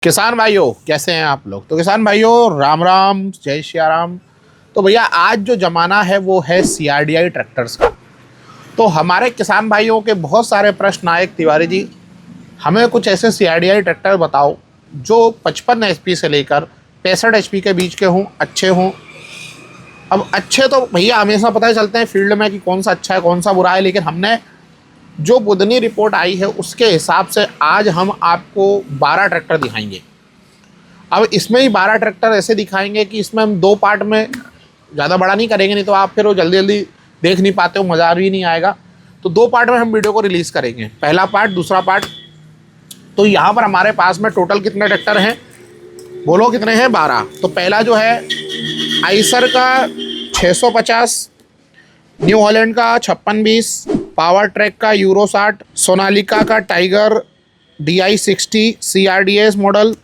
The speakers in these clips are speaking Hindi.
किसान भाइयों कैसे हैं आप लोग। तो किसान भाइयों राम राम, जय श्री राम। तो भैया आज जो ज़माना है वो है CRDI ट्रैक्टर्स का। तो हमारे किसान भाइयों के बहुत सारे प्रश्न आए, तिवारी जी हमें कुछ ऐसे CRDI ट्रैक्टर बताओ जो 55 HP से लेकर 65 HP के बीच के हों, अच्छे हों। अब अच्छे तो भैया हमेशा पता चलते हैं फील्ड में कि कौन सा अच्छा है कौन सा बुरा है, लेकिन हमने जो बुधनी रिपोर्ट आई है उसके हिसाब से आज हम आपको 12 ट्रैक्टर दिखाएंगे। अब इसमें ही 12 ट्रैक्टर ऐसे दिखाएंगे कि इसमें हम 2 पार्ट में, ज़्यादा बड़ा नहीं करेंगे, नहीं तो आप फिर वो जल्दी जल्दी देख नहीं पाते हो, मज़ा भी नहीं आएगा। तो 2 पार्ट में हम वीडियो को रिलीज़ करेंगे, पहला पार्ट दूसरा पार्ट। तो यहाँ पर हमारे पास में टोटल कितने ट्रैक्टर हैं बोलो, कितने हैं? 12। तो पहला जो है आइसर का 650, न्यू हॉलैंड का 5620, पावर ट्रैक का यूरो 60, सोनालिका का Tiger DI 60 CRDS model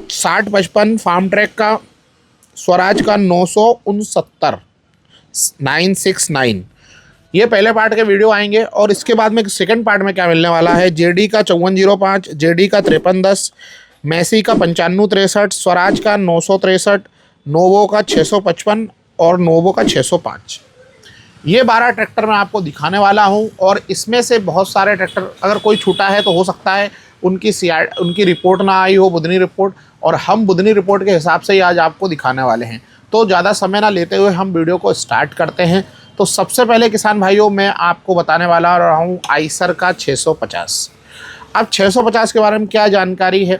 6055, Farmtrac का स्वराज का 969 969। ये पहले पार्ट के वीडियो आएंगे। और इसके बाद में सेकंड पार्ट में क्या मिलने वाला है, JD का 5405, JD का 5310, मैसी का 9563, स्वराज का 963, नोवो का 655 और नोवो का 605। ये 12 ट्रैक्टर मैं आपको दिखाने वाला हूं। और इसमें से बहुत सारे ट्रैक्टर अगर कोई छूटा है तो हो सकता है उनकी रिपोर्ट ना आई हो, बुधनी रिपोर्ट, और हम बुधनी रिपोर्ट के हिसाब से ही आज आपको दिखाने वाले हैं। तो ज़्यादा समय ना लेते हुए हम वीडियो को स्टार्ट करते हैं। तो सबसे पहले किसान भाइयों मैं आपको बताने वाला रहा हूँ आइसर का 650। अब 650 के बारे में क्या जानकारी है,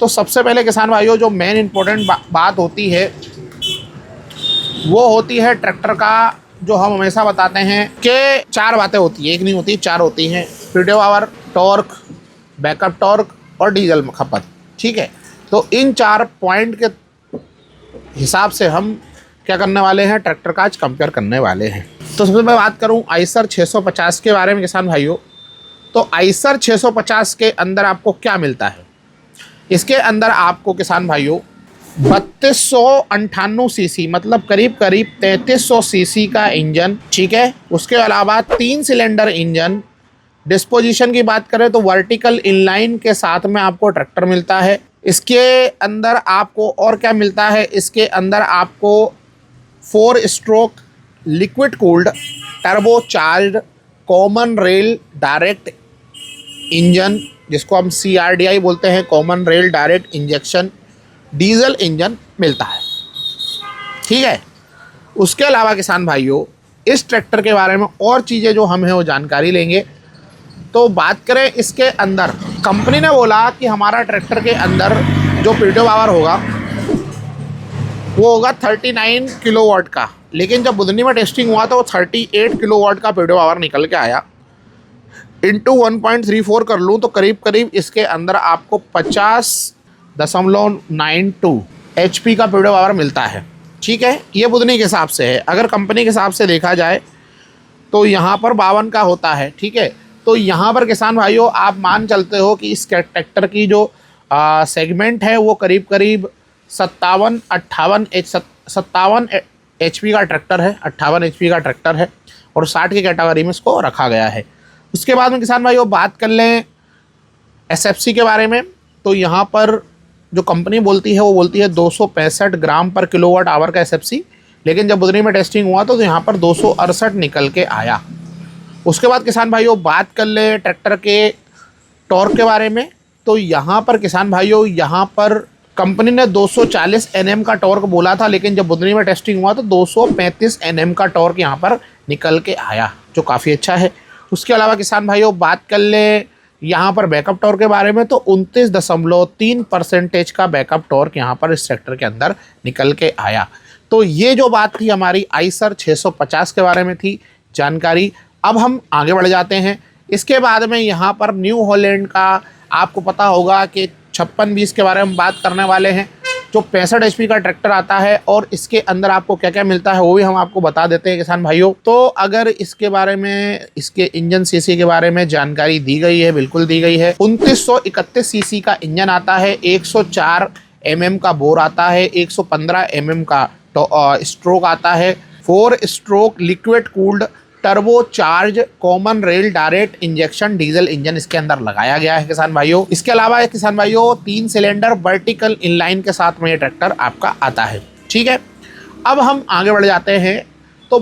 तो सबसे पहले किसान भाइयों जो मेन इम्पोर्टेंट बात होती है वो होती है ट्रैक्टर का, जो हम हमेशा बताते हैं कि 4 बातें होती हैं, एक नहीं होती 4 होती हैं। PDO hour, torque, backup torque और डीजल खपत। ठीक है, तो इन 4 पॉइंट के हिसाब से हम क्या करने वाले हैं, ट्रैक्टर का आज कंपेयर करने वाले हैं। तो सबसे मैं बात करूं आइसर 650 के बारे में किसान भाइयों, तो आइसर 650 के अंदर आपको क्या मिलता है। इसके अंदर आपको किसान भाइयों 3298 सीसी, मतलब करीब करीब 3300 सीसी का इंजन, ठीक है। उसके अलावा 3 सिलेंडर इंजन। डिस्पोजिशन की बात करें तो वर्टिकल इनलाइन के साथ में आपको ट्रैक्टर मिलता है। इसके अंदर आपको और क्या मिलता है, इसके अंदर आपको 4 stroke liquid cooled turbo charge common rail direct engine, जिसको हम CRDI बोलते हैं, common rail direct injection diesel engine मिलता है। ठीक है, उसके अलावा किसान भाइयों इस ट्रैक्टर के बारे में और चीज़ें जो हम हैं वो जानकारी लेंगे। तो बात करें इसके अंदर, कंपनी ने बोला कि हमारा ट्रैक्टर के अंदर जो पीडीओ पावर होगा वो होगा 39 किलोवाट का, लेकिन जब बुधनी में टेस्टिंग हुआ तो वो 38 किलोवाट का पीडीओ पावर निकल के आया। इंटू 1.34 कर लूँ तो करीब करीब इसके अंदर आपको 50.92 HP का पीडीओ पावर मिलता है। ठीक है, ये बुधनी के हिसाब से है। अगर कंपनी के हिसाब से देखा जाए तो यहाँ पर 52 का होता है। ठीक है, तो यहाँ पर किसान भाइयों आप मान चलते हो कि इस ट्रैक्टर की जो सेगमेंट है वो करीब करीब 57 HP का ट्रैक्टर है, 58 HP का ट्रैक्टर है, और 60 की कैटेगरी में इसको रखा गया है। उसके बाद में किसान भाइयों बात कर लें SFC के बारे में, तो यहाँ पर जो कंपनी बोलती है वो बोलती है 265 ग्राम पर किलोवाट आवर का SFC, लेकिन जब बुधनी में टेस्टिंग हुआ तो यहाँ पर 268 निकल के आया। उसके बाद किसान भाइयों बात कर ले ट्रैक्टर के टॉर्क के बारे में, तो यहाँ पर किसान भाइयों यहाँ पर कंपनी ने 240 Nm का टॉर्क बोला था, लेकिन जब बुधनी में टेस्टिंग हुआ तो 235 Nm का टॉर्क यहाँ पर निकल के आया, जो काफ़ी अच्छा है। उसके अलावा किसान भाइयों बात कर ले यहाँ पर बैकअप टॉर्क के बारे में, तो 29.3% का बैकअप टॉर्क यहाँ पर इस ट्रैक्टर के अंदर निकल के आया। तो ये जो बात थी हमारी आइसर 650 के बारे में थी जानकारी। अब हम आगे बढ़ जाते हैं। इसके बाद में यहाँ पर न्यू हॉलैंड का आपको पता होगा कि 5620 के बारे में बात करने वाले हैं, जो 65 HP का ट्रैक्टर आता है। और इसके अंदर आपको क्या क्या मिलता है वो भी हम आपको बता देते हैं किसान भाइयों। तो अगर इसके बारे में, इसके इंजन सीसी के बारे में जानकारी दी गई है, बिल्कुल दी गई है। 2931 सीसी का इंजन आता है, 104 mm का बोर आता है, 115 mm का स्ट्रोक आता है, 4 stroke liquid cooled turbo charge common rail direct injection diesel engine इसके अंदर लगाया गया है किसान भाइयों। इसके अलावा किसान भाइयों 3 सिलेंडर वर्टिकल इनलाइन के साथ में ये ट्रैक्टर आपका आता है। ठीक है, अब हम आगे बढ़ जाते हैं तो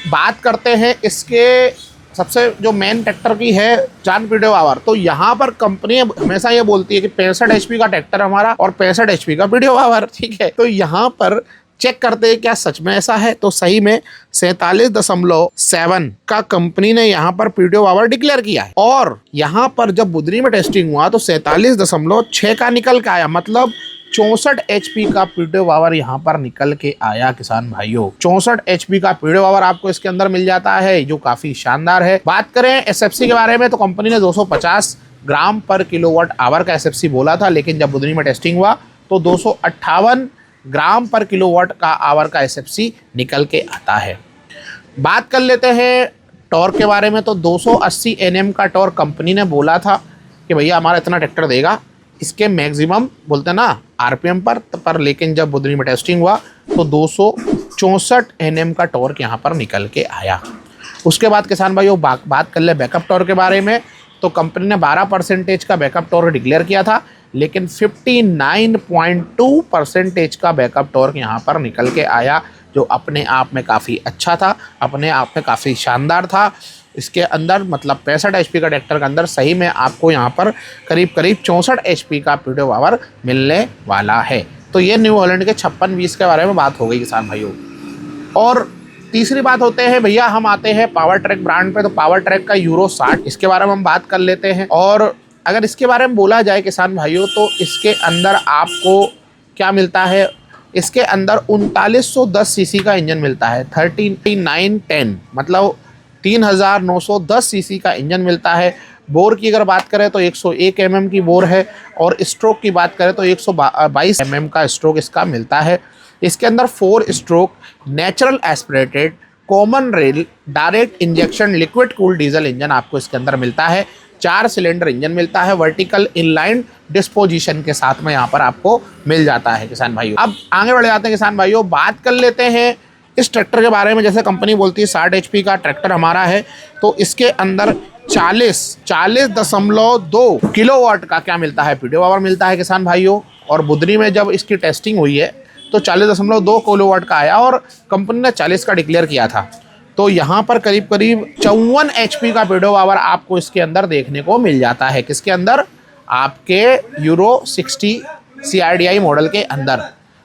बात करते हैं इसके सबसे जो मेन ट्रैक्टर की है जान पीडीओ आवर। तो यहाँ पर कंपनी हमेशा ये बोलती है कि 65 HP का ट्रैक्टर हमारा और 65 HP का पीडीओ आवर। ठीक है, तो यहाँ पर चेक करते हैं क्या सच में ऐसा है। तो सही में 47.7 का कंपनी ने यहाँ पर पीडीओ आवर डिक्लेयर किया है और यहाँ पर जब बुधनी में टेस्टिंग हुआ तो 47.6 का निकल के आया, मतलब 64 HP का पीडीओ आवर यहाँ पर निकल के आया किसान भाइयों। 64 HP का पीडीओ आवर आपको इसके अंदर मिल जाता है, जो काफी शानदार है। बात करें एसएफसी के बारे में तो कंपनी ने 250 ग्राम पर किलोवाट आवर का एसएफसी बोला था, लेकिन जब बुधनी में टेस्टिंग हुआ तो 258 ग्राम पर किलोवाट का आवर का एसएफसी निकल के आता है। बात कर लेते हैं टॉर्क के बारे में तो 280 Nm का टॉर्क कंपनी ने बोला था कि भैया हमारा इतना ट्रैक्टर देगा, इसके मैक्सिमम बोलते हैं ना आरपीएम पर, लेकिन जब बुधनी में टेस्टिंग हुआ तो 264 Nm का टॉर्क यहाँ पर निकल के आया। उसके बाद किसान भाइयों बात कर ले बैकअप टॉर्क के बारे में तो कंपनी ने 12% का बैकअप टॉर्क डिक्लेयर किया था, लेकिन 59.2% का बैकअप टॉर्क यहाँ पर निकल के आया, जो अपने आप में काफ़ी अच्छा था, अपने आप में काफ़ी शानदार था। इसके अंदर मतलब 65 HP का ट्रैक्टर के अंदर सही में आपको यहाँ पर करीब 64 HP का पीडीओ आवर मिलने वाला है। तो ये न्यू हॉलैंड के 5620 के बारे में बात हो गई किसान भाइयों। और तीसरी बात होते हैं भैया, हम आते हैं पावर ट्रैक ब्रांड पे। तो पावर ट्रैक का यूरो 60 इसके बारे में हम बात कर लेते हैं। और अगर इसके बारे में बोला जाए किसान भाइयों तो इसके अंदर आपको क्या मिलता है, इसके अंदर 3910 सीसी का इंजन मिलता है, 3910 मतलब 3910 सीसी का इंजन मिलता है। बोर की अगर बात करें तो 101 mm की बोर है और स्ट्रोक की बात करें तो 122 mm का स्ट्रोक इसका मिलता है। इसके अंदर 4 stroke natural aspirated common rail direct injection liquid cool diesel engine आपको इसके अंदर मिलता है। 4 सिलेंडर इंजन मिलता है, वर्टिकल इनलाइन डिस्पोजिशन के साथ में यहाँ पर आपको मिल जाता है किसान भाइयों। अब आगे बढ़ जाते हैं किसान भाइयों, बात कर लेते हैं इस ट्रैक्टर के बारे में। जैसे कंपनी बोलती है 60 HP का ट्रैक्टर हमारा है, तो इसके अंदर 40.2 किलोवाट का क्या मिलता है पीडीओ आवर मिलता है किसान भाइयों। और बुधनी में जब इसकी टेस्टिंग हुई है तो 40.2 किलोवाट का आया और कंपनी ने 40 का डिक्लेयर किया था। तो यहाँ पर करीब 54 HP का पीडीओ आवर आपको इसके अंदर देखने को मिल जाता है। किसके अंदर, आपके यूरो 60 CRDI मॉडल के अंदर।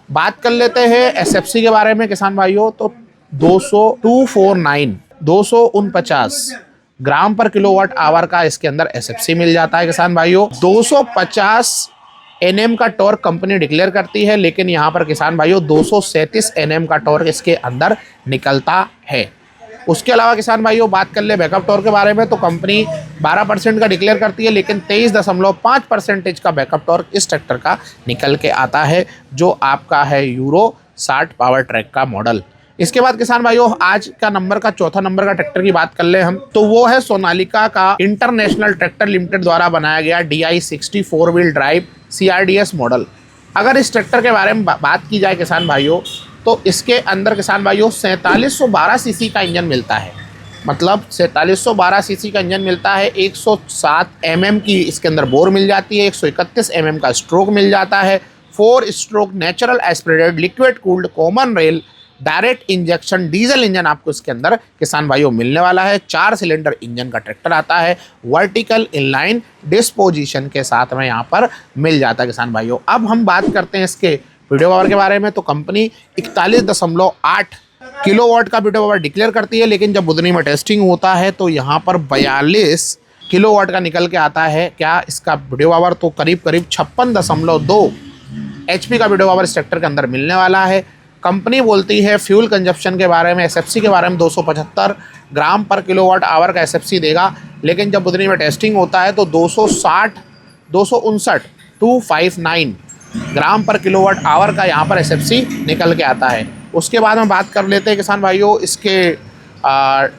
बात कर लेते हैं एसएफसी के बारे में किसान भाइयों तो 249 ग्राम पर किलोवाट आवर का इसके अंदर एसएफसी मिल जाता है किसान भाइयों। 250 Nm का टॉर्क कंपनी डिक्लेयर करती है, लेकिन यहाँ पर किसान भाइयों 237 Nm का टॉर्क इसके अंदर निकलता है। उसके अलावा किसान भाइयों बात कर ले बैकअप टॉर्क के बारे में तो कंपनी 12% का डिक्लेयर करती है, लेकिन 23.5% का बैकअप टॉर्क इस ट्रैक्टर का निकल के आता है, जो आपका है यूरो 60 पावर ट्रैक का मॉडल। इसके बाद किसान भाइयों आज का नंबर का चौथा नंबर का ट्रैक्टर की बात कर ले हम तो वो है सोनालिका का इंटरनेशनल ट्रैक्टर लिमिटेड द्वारा बनाया गया DI-60 4 wheel drive CRDS model. अगर इस ट्रैक्टर के बारे में बात की जाए किसान भाइयों तो इसके अंदर किसान भाइयों 4712 सीसी का इंजन मिलता है, मतलब 4712 सीसी का इंजन मिलता है। 107 mm की इसके अंदर बोर मिल जाती है, 131 mm का स्ट्रोक मिल जाता है। 4 stroke natural aspirated liquid cooled common rail direct injection diesel engine आपको इसके अंदर किसान भाइयों मिलने वाला है। 4 सिलेंडर इंजन का ट्रैक्टर आता है, वर्टिकल इनलाइन डिस्पोजिशन के साथ में यहाँ पर मिल जाता है किसान भाइयों। अब हम बात करते हैं इसके पीडीओ आवर के बारे में तो कंपनी 41.8 किलोवाट का पीडीओ आवर डिक्लेयर करती है, लेकिन जब बुधनी में टेस्टिंग होता है तो यहाँ पर 42 किलोवाट का निकल के आता है क्या इसका पीडीओ आवर। तो करीब 56.2 HP का पीडीओ आवर इस ट्रैक्टर के अंदर मिलने वाला है। कंपनी बोलती है फ्यूल कंजप्शन के बारे में, एसएफसी के बारे में 275 ग्राम पर किलोवाट आवर का एसएफसी देगा, लेकिन जब बुधनी में टेस्टिंग होता है तो 259 ग्राम पर किलोवाट आवर का यहाँ पर एसएफसी निकल के आता है। उसके बाद में बात कर लेते हैं किसान भाइयों इसके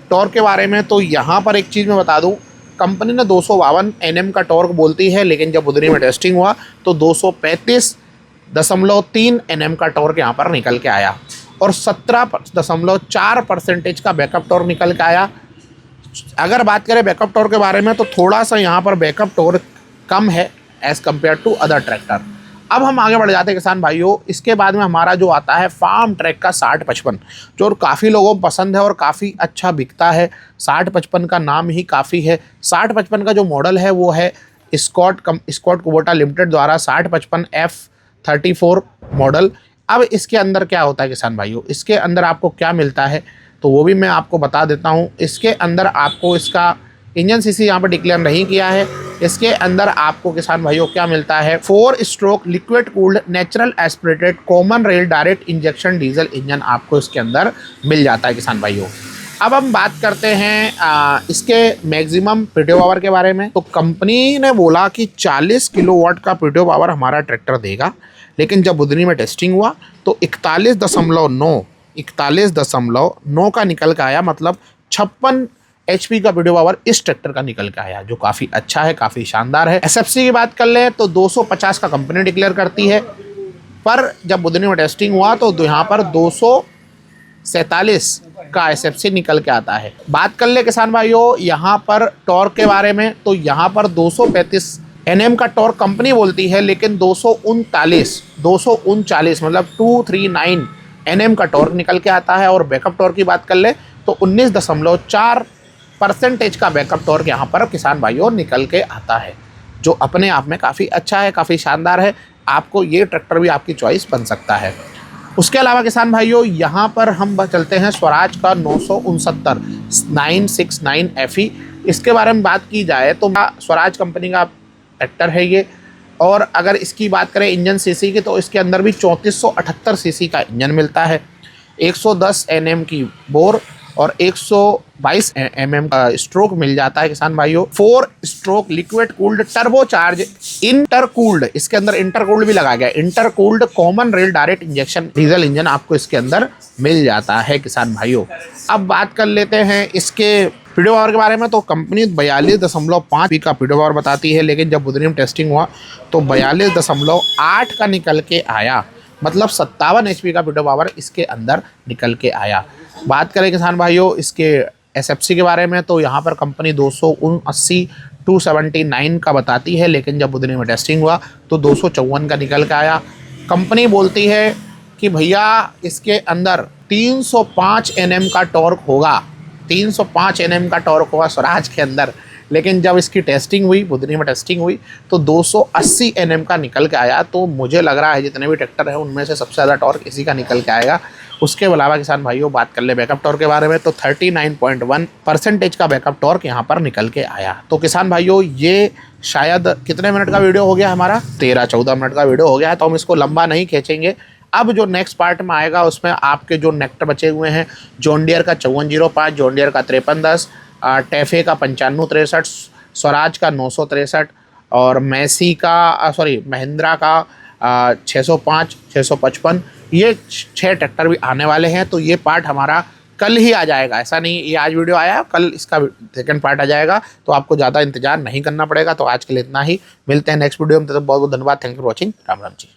टॉर्क के बारे में। तो यहाँ पर एक चीज़ मैं बता दूँ, कंपनी ने 252 Nm का टॉर्क बोलती है, लेकिन जब बुधनी में टेस्टिंग हुआ तो 235.3 Nm का टॉर्क यहाँ पर निकल के आया और 17.4% का बैकअप टॉर्क निकल के आया। अगर बात करें बैकअप टॉर्क के बारे में तो थोड़ा सा यहाँ पर बैकअप टॉर्क कम है as compare to other tractor. अब हम आगे बढ़ जाते हैं किसान भाइयों। इसके बाद में हमारा जो आता है फार्म ट्रैक का 6055, जो काफ़ी लोगों को पसंद है और काफ़ी अच्छा बिकता है। 6055 का नाम ही काफ़ी है। 6055 का जो मॉडल है वो है स्कॉट कुबोटा लिमिटेड द्वारा 6055 F34 मॉडल। अब इसके अंदर क्या होता है किसान भाइयों, इसके अंदर आपको क्या मिलता है तो वो भी मैं आपको बता देता हूँ। इसके अंदर आपको इसका इंजन सीसी यहाँ पर डिक्लेयर नहीं किया है। इसके अंदर आपको किसान भाइयों क्या मिलता है, 4 stroke liquid cooled natural aspirated common rail direct injection diesel engine आपको इसके अंदर मिल जाता है किसान भाइयों। अब हम बात करते हैं इसके मैक्सिमम पीटीओ पावर के बारे में। तो कंपनी ने बोला कि 40 किलोवाट का पीटीओ पावर हमारा ट्रैक्टर देगा, लेकिन जब बुधनी में टेस्टिंग हुआ तो 41.9 का निकल के आया, मतलब 56 HP का पीटीओ पावर इस ट्रैक्टर का निकल के आया, जो काफ़ी अच्छा है, काफ़ी शानदार है। एसएफसी की बात कर लें तो 250 का कंपनी डिक्लेयर करती है, पर जब बुधनी में टेस्टिंग हुआ तो यहाँ पर 247 का एसएफसी निकल के आता है। बात कर ले किसान भाइयों यहाँ पर टॉर्क के बारे में, तो यहाँ पर 235 Nm का टॉर्क कंपनी बोलती है, लेकिन 239 मतलब 239 Nm का टॉर्क निकल के आता है। और बैकअप टॉर्क की बात कर ले तो 19.4% का बैकअप टॉर्क यहाँ पर किसान भाइयों निकल के आता है, जो अपने आप में काफ़ी अच्छा है, काफ़ी शानदार है। आपको ये ट्रैक्टर भी आपकी चॉइस बन सकता है। उसके अलावा किसान भाइयों यहाँ पर हम चलते हैं स्वराज का 969 FE। इसके बारे में बात की जाए तो स्वराज कंपनी का ट्रैक्टर है ये। और अगर इसकी बात करें इंजन सीसी की तो इसके अंदर भी 3478 सीसी का इंजन मिलता है, 110 Nm की बोर और 122 mm का स्ट्रोक मिल जाता है किसान भाइयों। 4 stroke liquid cooled turbo charge intercooled, इसके अंदर इंटरकूल्ड भी लगा गया, intercooled common rail direct injection diesel engine आपको इसके अंदर मिल जाता है किसान भाइयों। अब बात कर लेते हैं इसके पीटीओ पावर के बारे में। तो कंपनी 42.5 का पीटीओ पावर बताती है, लेकिन जब बुधनी में टेस्टिंग हुआ तो 42.8 का निकल के आया, मतलब 57 HP का पीटीओ पावर इसके अंदर निकल के आया। बात करें किसान भाइयों इसके एसएफसी के बारे में तो यहाँ पर कंपनी 279 का बताती है, लेकिन जब बुधनी में टेस्टिंग हुआ तो 254 का निकल के आया। कंपनी बोलती है कि भैया इसके अंदर 305 Nm का टॉर्क होगा, 305 Nm का टॉर्क होगा स्वराज के अंदर, लेकिन जब इसकी टेस्टिंग हुई, बुधनी में टेस्टिंग हुई तो 280 Nm का निकल के आया। तो मुझे लग रहा है जितने भी ट्रैक्टर हैं उनमें से सबसे ज़्यादा टॉर्क इसी का निकल के आएगा। उसके अलावा किसान भाइयों बात कर ले बैकअप टॉर्क के बारे में तो 39.1% का बैकअप टॉर्क यहाँ पर निकल के आया। तो किसान भाइयों ये शायद कितने मिनट का वीडियो हो गया हमारा, 13-14 मिनट का वीडियो हो गया है, तो हम इसको लंबा नहीं खींचेंगे। अब जो नेक्स्ट पार्ट में आएगा उसमें आपके जो नेक्टर बचे हुए हैं, जॉन डियर का 5405, जॉन डियर का 5310, टेफे का 9563, स्वराज का 963 और महिंद्रा का 605, 655, ये 6 ट्रैक्टर भी आने वाले हैं। तो ये पार्ट हमारा कल ही आ जाएगा, ऐसा नहीं ये आज वीडियो आया कल इसका सेकंड पार्ट आ जाएगा, तो आपको ज़्यादा इंतजार नहीं करना पड़ेगा। तो आज के लिए इतना ही, मिलते हैं नेक्स्ट वीडियो में। तो बहुत बहुत धन्यवाद, thank you for watching, Ram Ram ji.